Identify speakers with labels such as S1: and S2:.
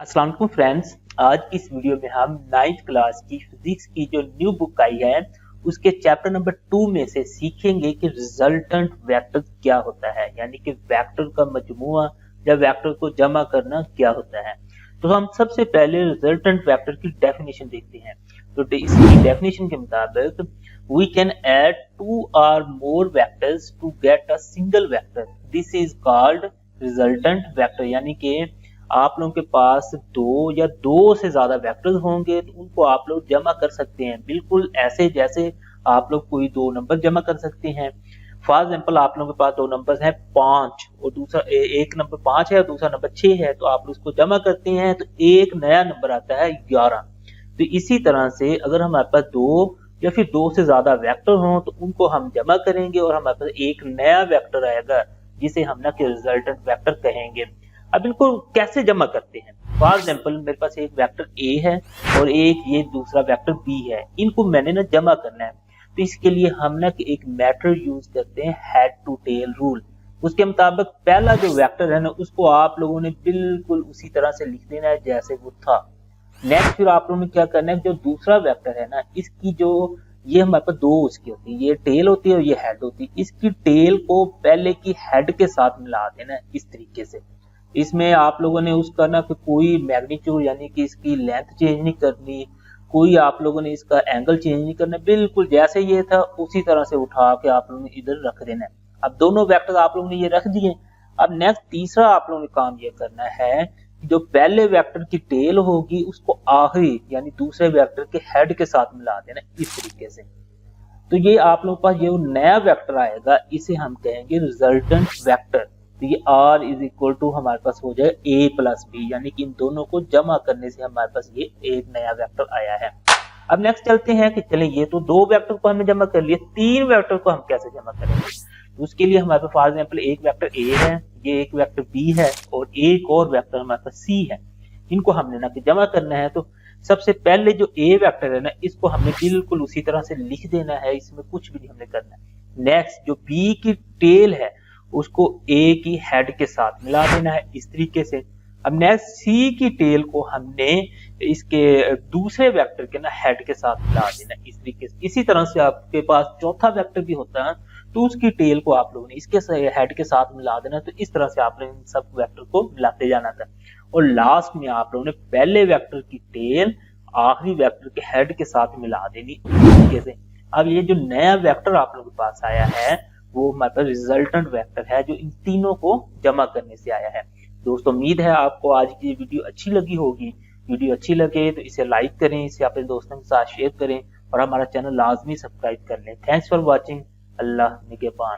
S1: अस्सलाम वालेकुम फ्रेंड्स। आज की इस वीडियो में हम 9th क्लास की फिजिक्स की जो न्यू बुक आई है उसके चैप्टर नंबर 2 में से सीखेंगे कि रिजल्टेंट वेक्टर क्या होता है, यानी कि वेक्टर का मजमूआ या वेक्टर को जमा करना क्या होता है। तो हम सबसे पहले रिजल्टेंट वेक्टर की डेफिनेशन देखते हैं। तो इसकी डेफिनेशन के मुताबिक we can add 2 or more vectors to get a single vector, this is called resultant vector. यानी कि आप लोगों के पास दो या दो से ज्यादा वेक्टर्स होंगे तो उनको आप लोग जमा कर सकते हैं, बिल्कुल ऐसे जैसे आप लोग कोई दो नंबर जमा कर सकते हैं। फॉर एग्जाम्पल आप लोगों के पास दो नंबर्स हैं 5 और दूसरा एक नंबर 5 है और दूसरा नंबर 6 है, तो आप उसको जमा करते हैं तो एक नया नंबर आता है 11। तो इसी तरह से अगर हमारे पास दो या फिर दो से ज्यादा वेक्टर हों तो उनको हम जमा करेंगे और हमारे पास एक नया वेक्टर आएगा जिसे हम ना कि रिजल्टेंट वेक्टर कहेंगे। अब इनको कैसे जमा करते हैं? फॉर एग्जाम्पल मेरे पास एक वेक्टर ए है और एक ये दूसरा वेक्टर बी है, इनको मैंने ना जमा करना है। तो इसके लिए हम ना कि एक मेथड यूज करते हैं हेड टू टेल रूल। उसके मुताबिक पहला जो वेक्टर है ना उसको आप लोगों ने बिल्कुल उसी तरह से लिख देना है जैसे वो था। नेक्स्ट फिर आप लोगों ने क्या करना है, जो दूसरा वेक्टर है ना इसकी जो ये हमारे पास दो उसकी होती है, ये टेल होती है और ये हेड होती है, इसकी टेल को पहले की हेड के साथ मिला देना है इस तरीके से। इसमें आप लोगों ने उसका ना कोई मैग्नीट्यूड यानी कि इसकी लेंथ चेंज नहीं करनी, कोई आप लोगों ने इसका एंगल चेंज नहीं करना, बिल्कुल जैसे ये था उसी तरह से उठा के आप लोगों ने इधर रख देना है। अब दोनों वेक्टर आप लोगों ने ये रख दिए। अब नेक्स्ट तीसरा आप लोगों ने काम ये करना है, जो पहले वेक्टर की टेल होगी उसको आखिरी यानी दूसरे वेक्टर के हेड के साथ मिला देना इस तरीके से। तो ये आप लोगों के पास ये नया वेक्टर आएगा, इसे हम कहेंगे रिजल्टेंट वेक्टर। तो ये r इज इक्वल टू हमारे पास हो जाए a प्लस बी, यानी कि इन दोनों को जमा करने से हमारे पास ये एक नया वेक्टर आया है। अब नेक्स्ट चलते हैं कि चले ये तो दो वेक्टर को हमने जमा कर लिया, तीन वेक्टर को हम कैसे जमा करेंगे। तो उसके लिए हमारे पास फॉर एग्जाम्पल एक वेक्टर a है, ये एक वेक्टर b है और एक और वेक्टर हमारे पास c है। इनको हमने ना कि जमा करना है। तो सबसे पहले जो a वेक्टर है ना इसको हमने बिल्कुल उसी तरह से लिख देना है, इसमें कुछ भी नहीं हमने करना है। नेक्स्ट जो b की टेल है उसको a की हेड के साथ मिला देना है इस तरीके से। अब नेक्स्ट c की टेल को हमने इसके दूसरे वेक्टर के ना हेड के साथ मिला देना है इस तरीके से। इसी तरह से आपके पास चौथा वेक्टर भी होता है तो उसकी टेल को आप लोगों ने इसके हेड के साथ मिला देना। तो इस तरह से आप लोगों ने सब वेक्टर को मिलाते जाना था और लास्ट में आप लोगों ने पहले वेक्टर की टेल आखिरी वेक्टर के हेड के साथ मिला देनी इस तरीके से। अब ये जो नया वेक्टर आप लोगों के पास आया है वो मतलब रिजल्टेंट वेक्टर है जो इन तीनों को जमा करने से आया है। दोस्तों उम्मीद है आपको आज की वीडियो अच्छी लगी होगी। वीडियो अच्छी लगे तो इसे लाइक करें, इसे अपने दोस्तों के साथ शेयर करें और हमारा चैनल लाजमी सब्सक्राइब कर लें। Thanks for watching. अल्लाह निगहबान।